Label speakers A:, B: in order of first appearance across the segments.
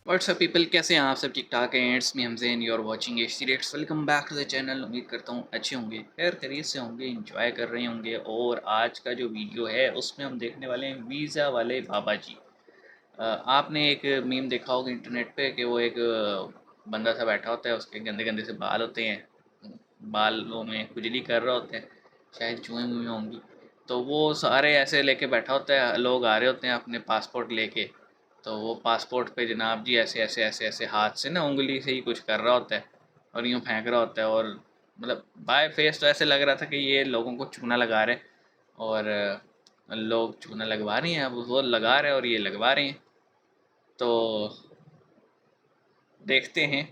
A: WhatsApp people, कैसे हैं आप सब? ठीक ठाक हैं? It's me Hamzain, you are watching H rates. Welcome back to the channel. उम्मीद करता हूँ अच्छे होंगे, खैर खैरियत से होंगे, इंजॉय कर रहे होंगे। और आज का जो वीडियो है उसमें हम देखने वाले हैं वीज़ा वाले बाबा जी। आपने एक मीम देखा होगा इंटरनेट पे कि वो एक बंदा सा बैठा होता है, उसके गंदे गंदे से बाल होते हैं, बालों में खुजली कर रहा होता है, शायद चूहे मुँहे होंगी। तो वो सारे ऐसे लेके बैठा होता है, लोग आ रहे होते हैं अपने पासपोर्ट लेके। तो वो पासपोर्ट पे जनाब जी ऐसे ऐसे ऐसे ऐसे हाथ से ना उंगली से ही कुछ कर रहा होता है और यूँ फेंक रहा होता है। और मतलब बाय फेस तो ऐसे लग रहा था कि ये लोगों को चूना लगा रहे हैं, और लोग चूना लगवा रहे हैं, अब वो लगा रहे हैं और ये लगवा रहे हैं। तो देखते हैं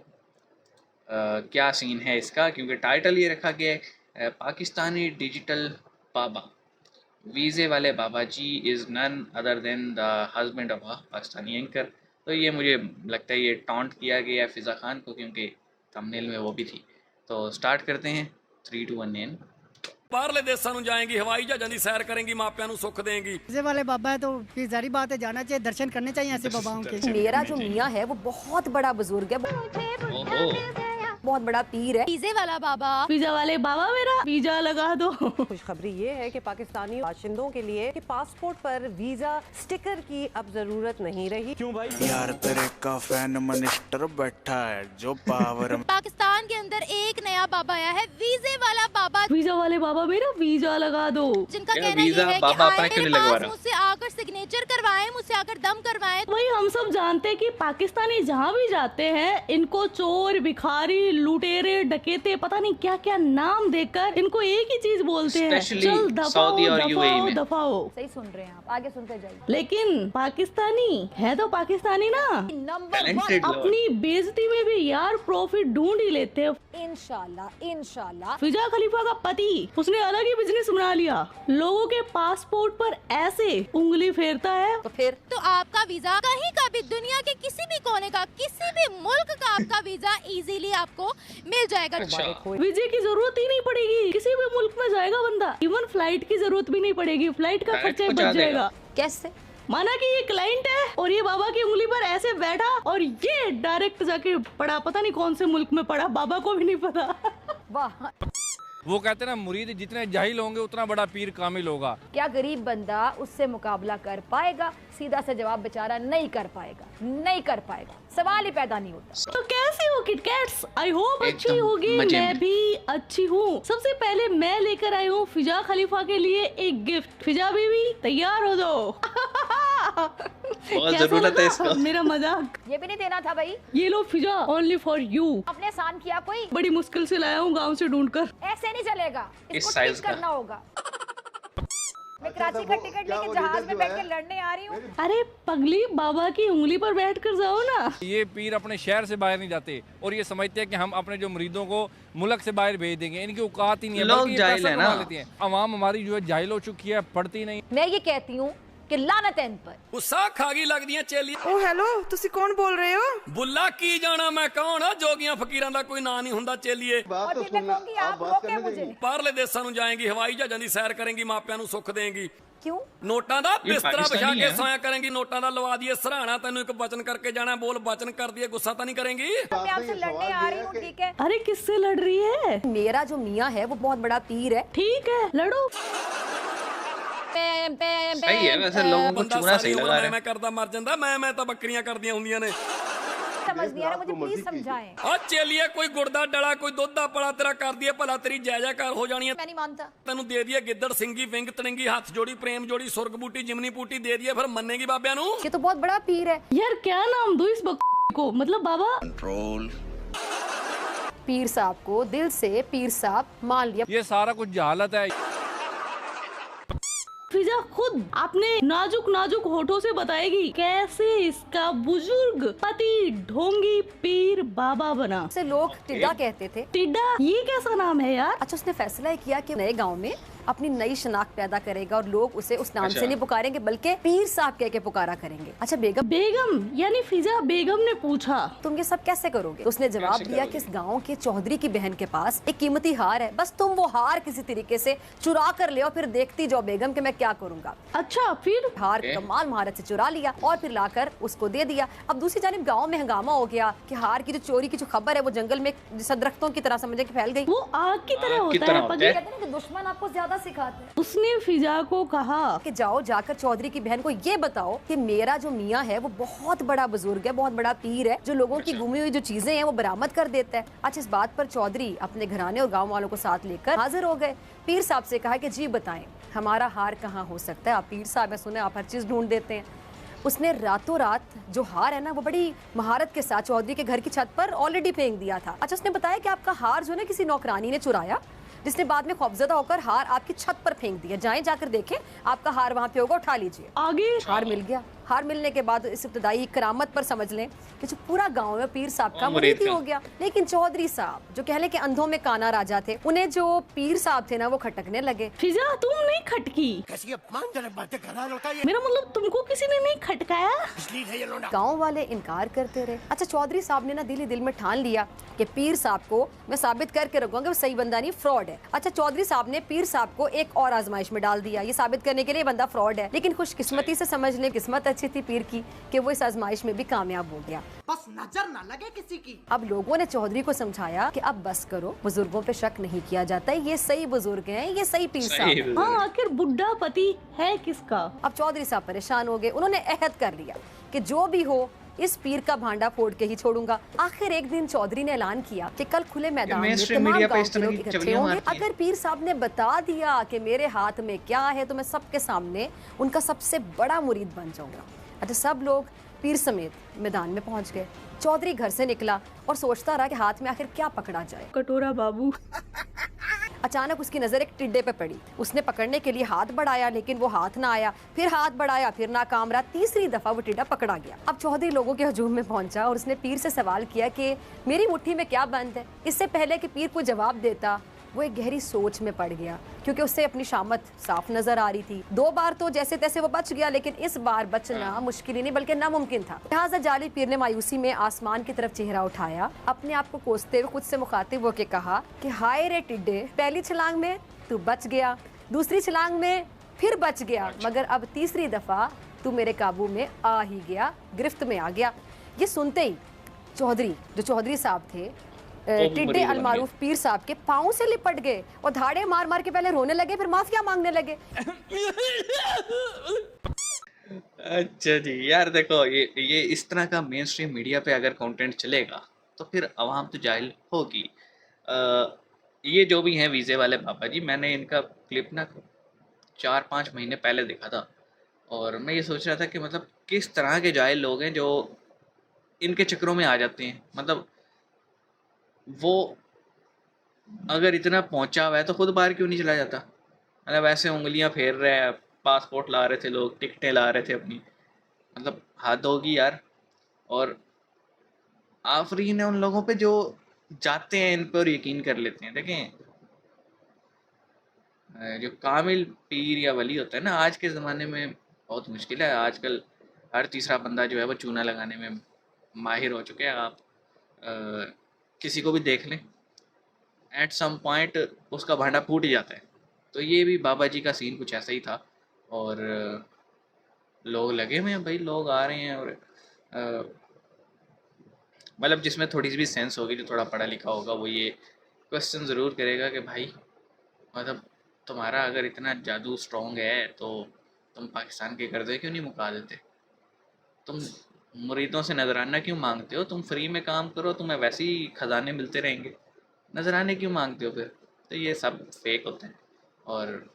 A: क्या सीन है इसका, क्योंकि टाइटल ये रखा गया है पाकिस्तानी डिजिटल बाबा, वीज़े वाले बाबा जी is none other than the husband of a Pakistani anchor. तो ये मुझे लगता है ये टॉन्ट किया गया है फ़िज़ा खान को, क्योंकि थंबनेल में वो भी थी। तो स्टार्ट करते हैं 3 2 1 एंड
B: बाहरले देशों ਨੂੰ ਜਾਏਗੀ ਹਵਾਈ ਜਹਾਜ਼ਾਂ ਦੀ ਸੈਰ ਕਰੇਗੀ ਮਾਪਿਆਂ ਨੂੰ सुख देंगी।
C: वीज़े वाले बाबा है तो फिर जारी बात है जाना चाहिए, दर्शन करने चाहिए ऐसे बाबाओं के।
D: मेरा जो मियाँ है वो बहुत बड़ा बुजुर्ग है,
A: ओहो,
D: बहुत बड़ा पीर है।
E: वीज़े वाला बाबा,
F: वीजा वाले बाबा मेरा वीजा लगा दो।
G: खुशखबरी ये है कि पाकिस्तानी बाशिंदों के लिए कि पासपोर्ट पर वीजा स्टिकर की अब जरूरत नहीं रही। क्यों भाई?
H: यार तेरे का फैन मिनिस्टर बैठा है जो पावर
E: पाकिस्तान के अंदर एक नया बाबा आया है, वीज़े वाला बाबा,
F: वीजा वाले बाबा मेरा वीजा लगा दो।
E: जिनका
A: यार
E: कहना ये
A: वीज़ा
E: है कि
A: बाबा अपना
E: आए
A: क्यों
E: मेरे
A: नहीं लगवा
E: पास
A: रहा?
E: मुझसे आकर सिग्नेचर करवाएं, मुझसे आकर दम करवाएं।
F: वही हम सब जानते हैं कि पाकिस्तानी जहाँ भी जाते हैं इनको चोर, भिखारी, लुटेरे, डकैते, पता नहीं क्या क्या नाम देकर इनको एक ही चीज बोलते हैं,
A: Especially
F: चल दफाओ
A: सऊदी और UAE
F: दफाओ
A: में।
F: दफाओ।
D: सही सुन रहे हैं आप, आगे सुनते जाइए।
F: लेकिन पाकिस्तानी है तो पाकिस्तानी ना,
D: नंबर
A: Talented लोग।
F: अपनी बेइज्जती में भी यार प्रॉफिट ढूंढ ही लेते हैं।
D: इंशाल्लाह इंशाल्लाह।
F: फिजा खलीफा का पति, उसने अलग ही बिजनेस बना लिया, लोगों के पासपोर्ट पर ऐसे उंगली फेरता है।
D: तो फिर
E: तो आपका वीजा कहीं का भी, दुनिया के किसी भी कोने का, किसी भी मुल्क का आपका वीजा इजीली आपको मिल जाएगा।
F: वीजे की जरूरत ही नहीं पड़ेगी, किसी भी मुल्क में जाएगा बंदा, इवन फ्लाइट की जरूरत भी नहीं पड़ेगी, फ्लाइट का
A: डायरेक्ट
F: खर्चा ही
A: पहुंचा
F: बच जाएगा।
D: कैसे?
F: माना कि ये क्लाइंट है और ये बाबा की उंगली पर ऐसे बैठा और ये डायरेक्ट जाके पड़ा, पता नहीं कौन से मुल्क में पड़ा, बाबा को भी नहीं पता।
D: वाह,
B: वो कहते हैं ना, मुरीद जितने जाहिल होंगे उतना बड़ा पीर कामिल होगा।
D: क्या गरीब बंदा उससे मुकाबला कर पाएगा? सीधा सा जवाब बेचारा नहीं कर पाएगा, नहीं कर पाएगा, सवाल ही पैदा नहीं होता।
F: तो कैसी हो किटकैट्स? आई होप अच्छी
A: एकदम
F: होगी,
A: मजे
F: मैं
A: में।
F: भी अच्छी हूँ। सबसे पहले मैं लेकर आई हूँ फिजा खलीफा के लिए एक गिफ्ट। फिजा बीवी तैयार हो जाओ।
A: बहुत
F: कैसा
A: जरूरत है
F: लगा
A: इसको।
F: मेरा मजाक?
D: ये भी नहीं देना था भाई,
F: ये लो फिजा, ओनली फॉर यू।
D: आपने आसान किया कोई?
F: बड़ी मुश्किल से लाया हूँ गाँव से ढूंढकर।
D: ऐसे नहीं चलेगा,
A: इस
D: इसको
A: साइज
D: ठीक
A: का।
D: करना होगा। मैं कराची का टिकट लेके जहाज में बैठ के लड़ने आ रही हूँ।
F: अरे पगली, बाबा की उंगली पर बैठ कर जाओ ना।
B: ये पीर अपने शहर से बाहर नहीं जाते और ये समझते हैं कि हम अपने जो मुरीदों को मुल्क से बाहर भेज देंगे। इनकी औकात ही नहीं है,
A: लोग
B: बल्कि ये
A: जाहिल
B: पैसा
A: है
B: कमा
A: ना।
B: लेती है। अवाम हमारी जो है जाहिल हो चुकी है, पढ़ती नहीं।
D: मैं ये कहती हूँ कि लानत है इन पर।
B: गुस्सा खागी लगदियां चेली।
G: ओ हेलो, ਤੁਸੀਂ कौन बोल रहे हो?
B: बुल्ला की जाना मैं कौन आ, जोगियां फकीरां दा कोई ਨਾਂ नहीं ਹੁੰਦਾ चेलिए।
D: और फिर मैं कहूँगी आप रोके मुझे।
B: बाहरले देशों ਨੂੰ ਜਾਏਗੀ, ਹਵਾਈ ਜਹਾਜ਼ਾਂ ਦੀ ਸੈਰ ਕਰੇਗੀ, ਮਾਪਿਆਂ ਨੂੰ ਸੁੱਖ ਦੇਂਗੀ।
D: क्यों?
B: ਨੋਟਾਂ ਦਾ
A: ਇਹ
B: ਬਿਸਤਰਾ ਵਿਛਾ
A: ਪਾਕਿਸਤਾਨੀ
B: ਕੇ
A: ਹੈ।
B: ਸੋਇਆ ਕਰੇਗੀ, ਨੋਟਾਂ ਦਾ ਲਵਾ ਦਈਏ ਸਰਾਣਾ, ਤੈਨੂੰ ਇੱਕ ਬਚਨ ਕਰਕੇ ਜਾਣਾ, बोल बचन कर दिए, गुस्सा तो नहीं करेंगी?
D: मैं आपसे लड़ने आ रही हूँ, ठीक है?
F: अरे किससे लड़ रही है?
D: मेरा जो मियाँ है वो बहुत बड़ा पीर है।
F: ठीक है लड़ो।
A: सही है, वैसे लोगों को
B: ਬੰਦਾ
A: चूना
B: ਸਾਰੀ
A: सही
B: ਉਮਰ
A: लगा रहे
B: ਮੈਂ करदा मर ਜਾਂਦਾ, मैं ਤਾਂ ਬੱਕਰੀਆਂ ਕਰਦੀਆਂ ਹੁੰਦੀਆਂ ਨੇ।
D: समझ नहीं आ रहा, मुझे प्लीज समझाएं।
B: ਆ ਚੇਲੀਏ, ਕੋਈ ਗੁੜ ਦਾ ਡਲਾ, ਕੋਈ ਦੁੱਧ ਦਾ ਪਲਾ ਤੇਰਾ ਕਰ ਦਈਏ, ਭਲਾ ਤੇਰੀ ਜੈ ਜੈਕਾਰ ਹੋ ਜਾਣੀ ਹੈ।
D: मैं नहीं मानता।
B: ਤੈਨੂੰ ਦੇ ਦਈਏ ਗਿੱਦੜ ਸਿੰਘੀ, ਵਿੰਗ ਤੜਿੰਗੀ, ਹੱਥ ਜੋੜੀ, ਪ੍ਰੇਮ ਜੋੜੀ, ਸੁਰਗ ਬੂਟੀ, ਜਿਮਨੀ ਪੂਟੀ ਦੇ ਦਈਏ, ਫਿਰ ਮੰਨੇਗੀ ਬਾਬਿਆਂ ਨੂੰ?
D: ये तो बहुत बड़ा पीर है।
F: यार क्या नाम दूं इस को, मतलब बाबा।
D: पीर साहब को दिल से पीर साहब मान लिया।
B: ये सारा कुछ जहालत है।
F: फिजा खुद अपने नाजुक नाजुक होठों से बताएगी कैसे इसका बुजुर्ग पति ढोंगी पीर बाबा बना।
D: से लोग टिड्डा कहते थे।
F: टिड्डा, ये कैसा नाम है यार?
D: अच्छा, उसने फैसला किया कि नए गांव में
G: अपनी नई शनाख्त पैदा करेगा और लोग उसे उस नाम
A: अच्छा।
G: से नहीं पुकारेंगे बल्कि पीर साहब कह के पुकारा करेंगे। अच्छा बेगम,
F: बेगम यानी फिजा बेगम ने पूछा
G: तुम ये सब कैसे करोगे? तो उसने जवाब
A: कैसे
G: दिया कि इस गांव के चौधरी की बहन के पास एक कीमती हार है, बस तुम वो हार किसी तरीके से चुरा कर ले और फिर देखती जाओ बेगम कि मैं क्या करूंगा।
F: अच्छा फिर
G: हार कमाल महारत से चुरा लिया और फिर लाकर उसको दे दिया। अब दूसरी जानिब गांव में हंगामा हो गया कि हार की जो चोरी की जो खबर है वो जंगल में जैसे दरख्तों की तरह समझे कि फैल गई।
F: वो आग की तरह
A: आग की
F: होता
A: तरह
F: है
A: होता
F: पगली।
A: है।
G: कहते हैं ना कि दुश्मन आपको ज्यादा सिखाते हैं।
F: उसने फिजा को कहा
G: कि जाओ जाकर चौधरी की बहन को ये बताओ कि मेरा जो मियाँ है वो बहुत बड़ा बुजुर्ग है, बहुत बड़ा पीर है, जो लोगों की गुमी हुई जो चीजें हैं वो बरामद कर देता है। अच्छा, इस बात पर चौधरी अपने घराने और गांव वालों को साथ लेकर हाजिर हो गए। पीर साहब से कहा कि जी बताएं हमारा हार कहाँ हो सकता है, आप पीर साहब है, सुने आप हर चीज ढूंढ देते हैं। उसने रातों रात जो हार है ना वो बड़ी महारत के साथ चौधरी के घर की छत पर ऑलरेडी फेंक दिया था। अच्छा, उसने बताया कि आपका हार जो है किसी नौकरानी ने चुराया, जिसने बाद में खौफजदा होकर हार आपकी छत पर फेंक दिया। जाएं जाकर देखें, आपका हार वहाँ पे होगा, उठा लीजिए।
F: आगे
G: हार मिल गया। हार मिलने के बाद इस इब्तदाई करामत पर समझ लें कि जो पूरा गांव में पीर साहब का
A: मुरीद
G: मुरीद ही
A: का।
G: हो गया। लेकिन चौधरी साहब जो कह लें कि अंधों में काना राजा थे, उन्हें जो पीर साहब थे ना वो खटकने लगे।
F: फिजा तुम नहीं खटकी, मेरा मतलब तुमको किसी ने नहीं खटकाया।
G: गांव वाले इनकार करते रहे। अच्छा, चौधरी साहब ने ना दिल ही दिल में ठान लिया कि पीर साहब को मैं साबित करके रखूंगा वो सही बंदा नहीं, फ्रॉड है। अच्छा, चौधरी साहब ने पीर साहब को एक और आजमाइश में डाल दिया, ये साबित करने के लिए बंदा फ्रॉड है। लेकिन खुशकिस्मती से समझ लें, किस्मत अच्छी थी पीर की कि वो इस आजमाइश में भी कामयाब हो गया।
C: बस नजर ना लगे किसी की।
G: अब लोगों ने चौधरी को समझाया कि अब बस करो, बुजुर्गों पे शक नहीं किया जाता है, ये सही बुजुर्ग हैं, ये सही पीर साहब हैं।
F: हाँ आखिर बुढ़ा पति है किसका।
G: अब चौधरी साहब परेशान हो गए। उन्होंने अहद कर लिया कि जो भी हो इस पीर का भांडा फोड़ के ही छोड़ूंगा। आखिर एक दिन चौधरी ने ऐलान किया कि कल खुले मैदान में
A: mainstream
G: तमाम
A: media पे
G: गांव
A: इस
G: के
A: तरह
G: लोग
A: की
G: इकट्ठे
A: चवलियां
G: होंगे।
A: मारती हैं।
G: अगर पीर साहब ने बता दिया कि मेरे हाथ में क्या है तो मैं सबके सामने उनका सबसे बड़ा मुरीद बन जाऊंगा। अच्छा, सब लोग पीर समेत मैदान में पहुंच गए। चौधरी घर से निकला और सोचता रहा कि हाथ में आखिर क्या पकड़ा जाए।
F: कटोरा बाबू।
G: अचानक उसकी नजर एक टिड्डे पे पड़ी। उसने पकड़ने के लिए हाथ बढ़ाया लेकिन वो हाथ ना आया, फिर हाथ बढ़ाया फिर नाकाम रहा। तीसरी दफा वो टिड्डा पकड़ा गया। अब चौधरी लोगों के हजूम में पहुंचा और उसने पीर से सवाल किया कि मेरी मुट्ठी में क्या बंद है। इससे पहले कि पीर को जवाब देता वो एक गहरी सोच में पड़ गया, क्योंकि उससे अपनी शामत साफ नजर आ रही थी। 2 बार तो जैसे तैसे वो बच गया, लेकिन इस बार बचना मुश्किल ही नहीं बल्कि नामुमकिन था। लिहाजा जाली पीर ने मायूसी में आसमान की तरफ चेहरा उठाया, अपने आप को कोसते हुए खुद से मुखातिब होकर कहा कि हाय रे टिड्डे, पहली छलांग में तू बच गया, दूसरी छलांग में फिर बच गया, मगर अब तीसरी दफा तू मेरे काबू में आ ही गया, गिरफ्त में आ गया। ये सुनते ही चौधरी जो चौधरी साहब थे टिड्डे
A: मरीज बन
G: अलमारूफ पीर साहब के पाँव से लिपट गए और धाड़े मार मार के पहले रोने लगे, फिर माफिया मांगने लगे।
A: अच्छा जी, यार देखो ये इस तरह का मेन स्ट्रीम मीडिया पे अगर कंटेंट चलेगा तो फिर आवाम तो जाहिल होगी। ये जो भी हैं वीज़े वाले बाबा जी, मैंने इनका क्लिप ना 4-5 महीने पहले देखा था और मैं ये सोच रहा था कि मतलब किस तरह के जाहिल लोग हैं जो इनके चक्करों में आ जाते हैं। मतलब वो अगर इतना पहुंचा हुआ है तो खुद बाहर क्यों नहीं चला जाता। मतलब ऐसे उंगलियां फेर रहे हैं, पासपोर्ट ला रहे थे लोग, टिकटें ला रहे थे अपनी, मतलब हद होगी यार। और आफरीन है उन लोगों पे जो जाते हैं इन पर यकीन कर लेते हैं। देखें, जो कामिल पीर या वली होता है ना, आज के ज़माने में बहुत मुश्किल है। आजकल हर तीसरा बंदा जो है वो चूना लगाने में माहिर हो चुके हैं। आप किसी को भी देख लें, एट सम पॉइंट उसका भांडा फूट ही जाता है। तो ये भी बाबा जी का सीन कुछ ऐसा ही था। और लोग लगे हुए हैं भाई, लोग आ रहे हैं और मतलब जिसमें थोड़ी सी भी सेंस होगी, जो थोड़ा पढ़ा लिखा होगा, वो ये क्वेश्चन ज़रूर करेगा कि भाई मतलब तुम्हारा अगर इतना जादू स्ट्रॉन्ग है तो तुम पाकिस्तान के कर्जे क्यों नहीं मुका देते? तुम मुरीदों से नजराना क्यों मांगते हो? तुम फ्री में काम करो, तुम्हें वैसे ही खजाने मिलते रहेंगे, नजराने क्यों मांगते हो फिर? तो ये सब फेक होते हैं और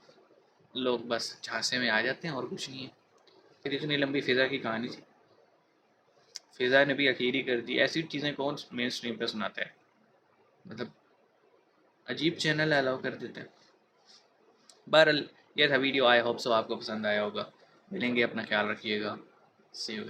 A: लोग बस झांसे में आ जाते हैं और कुछ नहीं है। फिर इतनी लंबी फिज़ा की कहानी थी, फिज़ा ने भी अखीरी कर दी। ऐसी चीज़ें कौन मेन स्ट्रीम पे सुनाता है? मतलब अजीब चैनल अलाउ कर देते हैं। बहरहाल ये था वीडियो, आई होप सो आपको पसंद आया होगा। मिलेंगे, अपना ख्याल रखिएगा, सी यू।